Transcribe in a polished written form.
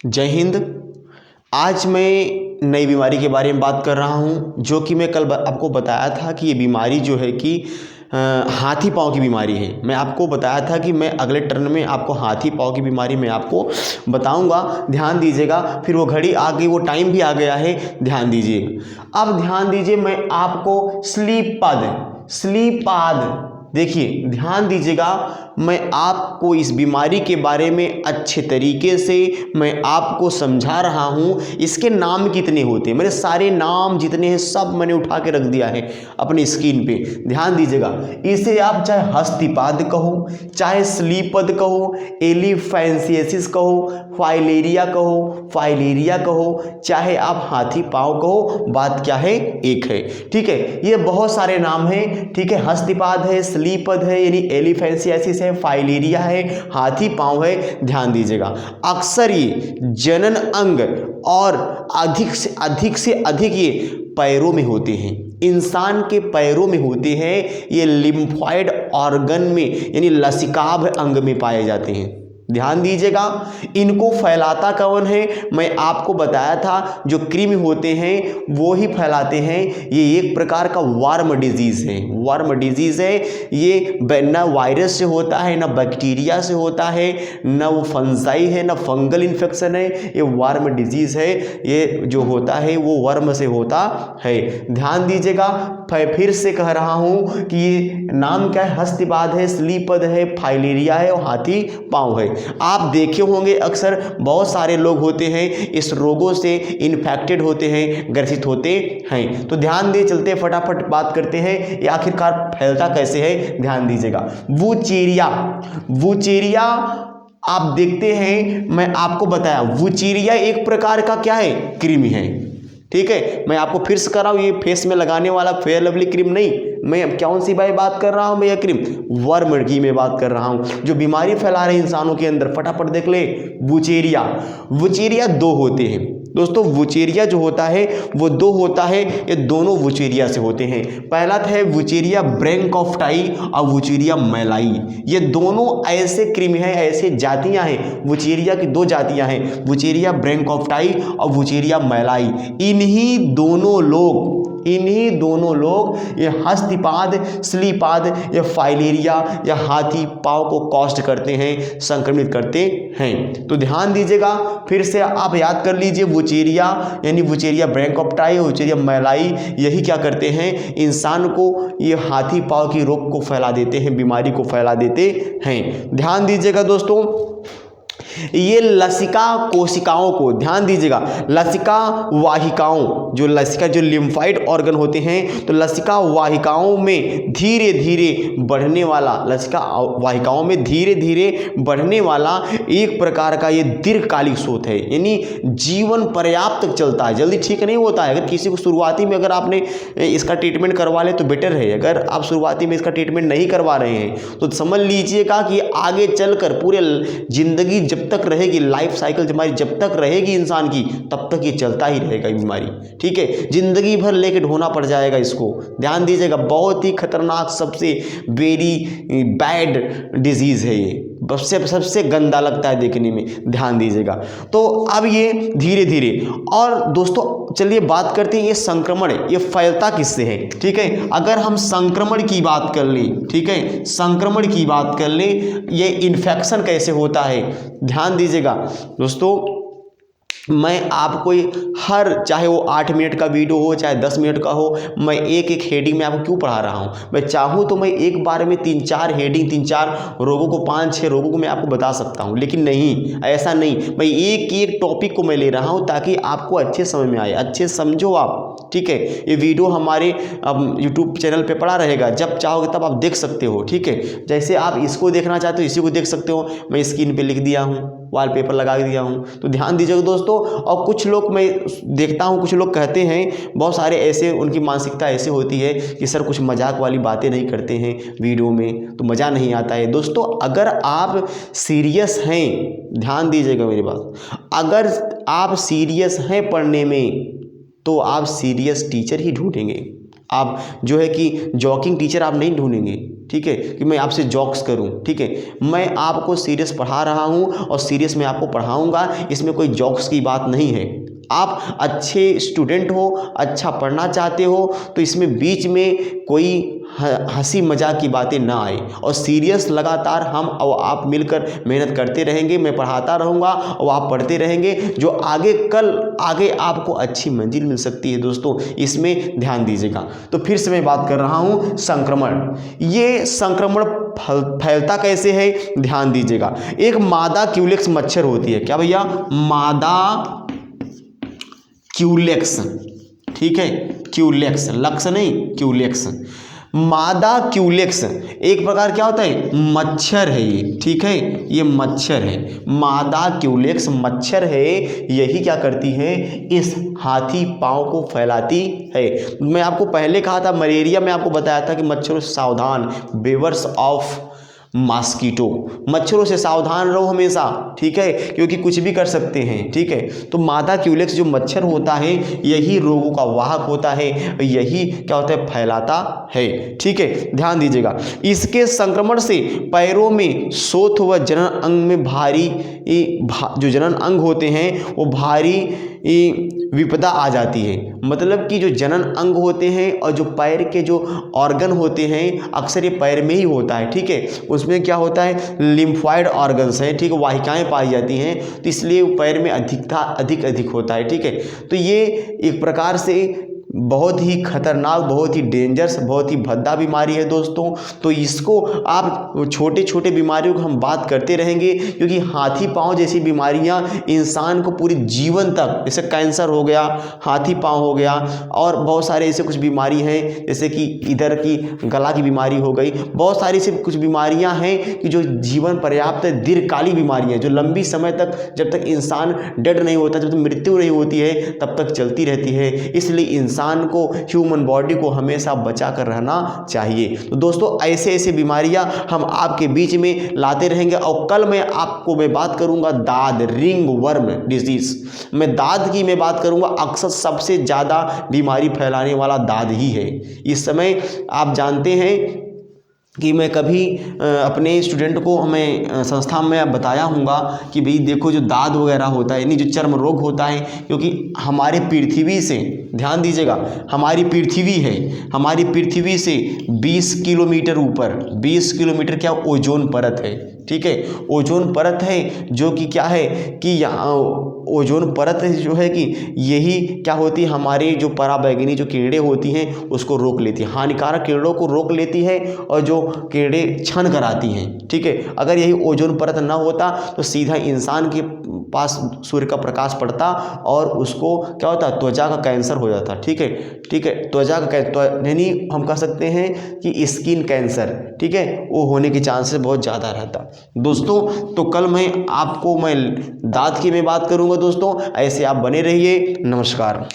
जय हिंद। आज मैं नई बीमारी के बारे में बात कर रहा हूं, जो कि मैं कल आपको बताया था कि ये बीमारी जो है कि हाथी पाँव की बीमारी है। मैं आपको बताया था कि मैं अगले टर्न में आपको हाथी पाँव की बीमारी मैं आपको बताऊंगा, ध्यान दीजिएगा। फिर वो घड़ी आ गई, वो टाइम भी आ गया है, ध्यान दीजिएगा। अब ध्यान दीजिए, मैं आपको स्लीप पाद देखिए, ध्यान दीजिएगा। मैं आपको इस बीमारी के बारे में अच्छे तरीके से मैं आपको समझा रहा हूँ। इसके नाम कितने होते हैं, मेरे सारे नाम जितने हैं सब मैंने उठा के रख दिया है अपनी स्क्रीन पे, ध्यान दीजिएगा। इसे आप चाहे हस्तिपाद कहो, चाहे स्लीपद कहो, एलिफेंसियसिस कहो, फाइलेरिया कहो, चाहे आप हाथी पाँव कहो, बात क्या है, एक है। ठीक है, ये बहुत सारे नाम हैं। ठीक है, हस्तिपाद है, स्लीपद है यानी एलिफेंसियसिस है, फाइलेरिया है, हाथी पाँव है, ध्यान दीजिएगा। अक्सर ये जनन अंग और अधिक से अधिक ये पैरों में होते हैं, इंसान के पैरों में होते हैं। ये लिम्फॉइड ऑर्गन में यानी लसिकाभ अंग में पाए जाते हैं, ध्यान दीजिएगा। इनको फैलाता कौन है, मैं आपको बताया था, जो कृमि होते हैं वो ही फैलाते हैं। ये एक प्रकार का वार्म डिजीज है। ये न वायरस से होता है, न बैक्टीरिया से होता है, न वो फंजाई है, न फंगल इन्फेक्शन है। ये वार्म डिजीज है। ये जो होता है वो वर्म से होता है, ध्यान दीजिएगा। फिर से कह रहा हूं कि ये नाम क्या है, हस्तिपाद है, स्लीपद है, फाइलेरिया है और हाथी पाँव है। आप देखे होंगे अक्सर बहुत सारे लोग होते हैं इस रोगों से इन्फेक्टेड होते हैं, ग्रसित होते हैं। तो ध्यान दे, चलते फटाफट बात करते हैं ये आखिरकार फैलता कैसे है, ध्यान दीजिएगा। वुचेरिया आप देखते हैं, मैं आपको बताया वुचेरिया एक प्रकार का क्या है, कृमि है। ठीक है, मैं आपको फिर से कर रहा हूं, ये फेस में लगाने वाला फेयर लवली क्रीम नहीं, मैं कौन सी भाई बात कर रहा हूं, मैं यह क्रीम वर्म की में बात कर रहा हूं, जो बीमारी फैला रहे इंसानों के अंदर। फटाफट देख ले, वुचेरिया दो होते हैं दोस्तों। वुचेरिया जो होता है वो दो होता है, ये दोनों वुचेरिया से होते हैं। पहला है वुचेरिया ब्रैंकोफ्टाई और वुचेरिया मैलाई। ये दोनों ऐसे कृमि हैं, ऐसे जातियां हैं, वुचेरिया की दो जातियां हैं, वुचेरिया ब्रैंकोफ्टाई और वुचेरिया मैलाई। इन्हीं दोनों लोग ये हस्तिपाद, स्लीपाद या फाइलेरिया या हाथी पाँव को कॉस्ट करते हैं, संक्रमित करते हैं। तो ध्यान दीजिएगा, फिर से आप याद कर लीजिए, वुचेरिया यानी वुचेरिया ब्रैंकोफ्टाई, वुचेरिया मैलाई, यही क्या करते हैं, इंसान को ये हाथी पाँव की रोग को फैला देते हैं, बीमारी को फैला देते हैं। ध्यान दीजिएगा दोस्तों, ये लसिका कोशिकाओं को, ध्यान दीजिएगा, लसिका वाहिकाओं, जो लिम्फाइड ऑर्गन होते हैं, तो लसिका वाहिकाओं में धीरे धीरे बढ़ने वाला एक प्रकार का ये दीर्घकालिक स्रोत है, यानी जीवन पर्याप्त तक चलता है, जल्दी ठीक नहीं होता है। अगर किसी को शुरुआती में अगर आपने इसका ट्रीटमेंट करवा ले तो बेटर है। अगर आप शुरुआती में इसका ट्रीटमेंट नहीं करवा रहे हैं तो समझ लीजिएगा कि आगे चलकर पूरे जिंदगी जब तक रहेगी, लाइफ साइकिल हमारी जब तक रहेगी इंसान की, तब तक ये चलता ही रहेगा ये बीमारी। ठीक है, जिंदगी भर लेके ढोना पड़ जाएगा इसको, ध्यान दीजिएगा। बहुत ही खतरनाक, सबसे वेरी बैड डिजीज है ये, सबसे गंदा लगता है देखने में, ध्यान दीजिएगा। तो अब ये धीरे धीरे, और दोस्तों चलिए बात करते हैं ये संक्रमण ये फैलता किससे है। ठीक है, अगर हम संक्रमण की बात कर लें, ठीक है, संक्रमण की बात कर लें, ये इन्फेक्शन कैसे होता है, ध्यान दीजिएगा दोस्तों। मैं आपको हर, चाहे वो 8 मिनट का वीडियो हो चाहे 10 मिनट का हो, मैं एक एक हेडिंग में आपको क्यों पढ़ा रहा हूँ। मैं चाहूँ तो मैं एक बार में 3-4 हेडिंग, 3-4 रोगों को, 5-6 रोगों को मैं आपको बता सकता हूँ, लेकिन नहीं, ऐसा नहीं। मैं एक एक टॉपिक को मैं ले रहा हूँ ताकि आपको अच्छे समझ में आए, अच्छे समझो आप। ठीक है, ये वीडियो हमारे अब यूट्यूब चैनल पे पड़ा रहेगा, जब चाहोगे तब आप देख सकते हो। ठीक है, जैसे आप इसको देखना चाहते हो इसी को देख सकते हो, मैं स्क्रीन पे लिख दिया हूँ, वॉलपेपर लगा दिया हूँ। तो ध्यान दीजिएगा दोस्तों। और कुछ लोग मैं देखता हूँ, कुछ लोग कहते हैं, बहुत सारे ऐसे, उनकी मानसिकता ऐसे होती है कि सर कुछ मजाक वाली बातें नहीं करते हैं वीडियो में, तो मज़ा नहीं आता है। दोस्तों अगर आप सीरियस हैं, ध्यान दीजिएगा मेरी बात, अगर आप सीरियस हैं पढ़ने में तो आप सीरियस टीचर ही ढूंढेंगे। आप जो है कि जॉकिंग टीचर आप नहीं ढूंढेंगे, ठीक है, कि मैं आपसे जॉक्स करूं, ठीक है। मैं आपको सीरियस पढ़ा रहा हूं और सीरियस मैं आपको पढ़ाऊंगा, इसमें कोई जॉक्स की बात नहीं है। आप अच्छे स्टूडेंट हो, अच्छा पढ़ना चाहते हो, तो इसमें बीच में कोई हंसी मजाक की बातें ना आए और सीरियस लगातार हम और आप मिलकर मेहनत करते रहेंगे। मैं पढ़ाता रहूँगा और आप पढ़ते रहेंगे, जो आगे आपको अच्छी मंजिल मिल सकती है दोस्तों, इसमें ध्यान दीजिएगा। तो फिर से मैं बात कर रहा हूँ संक्रमण। ये संक्रमण फैलता कैसे है, ध्यान दीजिएगा। एक मादा क्यूलेक्स मच्छर होती है, क्या भैया, मादा क्यूलेक्स, ठीक है, क्यूलेक्स, लक्स नहीं, क्यूलेक्स, मादा क्यूलेक्स एक प्रकार क्या होता है, मच्छर है ये, ठीक है, ये मच्छर है, मादा क्यूलेक्स मच्छर है। यही क्या करती है, इस हाथी पांव को फैलाती है। मैं आपको पहले कहा था, मलेरिया में आपको बताया था कि मच्छरों से सावधान, बेवर्स ऑफ मॉस्किटो, मच्छरों से सावधान रहो हमेशा, ठीक है, क्योंकि कुछ भी कर सकते हैं, ठीक है। तो मादा क्यूलेक्स जो मच्छर होता है, यही रोगों का वाहक होता है, यही क्या होता है, फैलाता है, ठीक है, ध्यान दीजिएगा। इसके संक्रमण से पैरों में शोथ व जनन अंग में भारी जो जनन अंग होते हैं वो भारी विपदा आ जाती है। मतलब कि जो जनन अंग होते हैं और जो पैर के जो ऑर्गन होते हैं, अक्सर ये पैर में ही होता है, ठीक है, उसमें क्या होता है, लिम्फॉइड ऑर्गन्स हैं, ठीक है, वाहिकाएं पाई जाती हैं, तो इसलिए पैर में अधिक होता है, ठीक है। तो ये एक प्रकार से बहुत ही खतरनाक, बहुत ही डेंजरस, बहुत ही भद्दा बीमारी है दोस्तों। तो इसको आप छोटे छोटे बीमारियों को हम बात करते रहेंगे, क्योंकि हाथी पांव जैसी बीमारियां इंसान को पूरे जीवन तक, जैसे कैंसर हो गया, हाथी पांव हो गया, और बहुत सारे ऐसे कुछ बीमारी हैं, जैसे कि इधर की गला की बीमारी हो गई, बहुत सारी से कुछ बीमारियां हैं कि जो जीवन पर्याप्त दीर्घकालिक बीमारियां, जो लंबी समय तक, जब तक इंसान डेड नहीं होता, जब तक मृत्यु नहीं होती है, तब तक चलती रहती है। इसलिए इंसान को, ह्यूमन बॉडी को हमेशा बचा कर रहना चाहिए। तो दोस्तों ऐसे बीमारियां हम आपके बीच में लाते रहेंगे। और कल मैं बात करूंगा दाद, रिंग वर्म डिजीज, मैं दाद की मैं बात करूंगा। अक्सर सबसे ज्यादा बीमारी फैलाने वाला दाद ही है। इस समय आप जानते हैं कि मैं कभी अपने स्टूडेंट को मैं संस्था में बताया हूँगा कि भाई देखो, जो दाद वगैरह होता है, यानी जो चर्म रोग होता है, क्योंकि हमारे पृथ्वी से, ध्यान दीजिएगा, हमारी पृथ्वी है, हमारी पृथ्वी से 20 किलोमीटर ऊपर, 20 किलोमीटर क्या ओजोन परत है, ठीक है, ओजोन परत है, जो कि क्या है कि यहाँ ओजोन परत जो है कि यही क्या होती है, हमारे जो पराबैंगनी जो किरणें होती हैं उसको रोक लेती है, हानिकारक किरणों को रोक लेती है, और जो किरणें क्षण कराती हैं, ठीक है। अगर यही ओजोन परत ना होता तो सीधा इंसान के पास सूर्य का प्रकाश पड़ता और उसको क्या होता, त्वचा का कैंसर हो जाता, ठीक है, ठीक है, त्वचा का यानी हम कह सकते हैं कि स्किन कैंसर, ठीक है, वो होने के चांसेस बहुत ज़्यादा रहता दोस्तों। तो कल मैं दांत की मैं बात करूंगा दोस्तों, ऐसे आप बने रहिए। नमस्कार।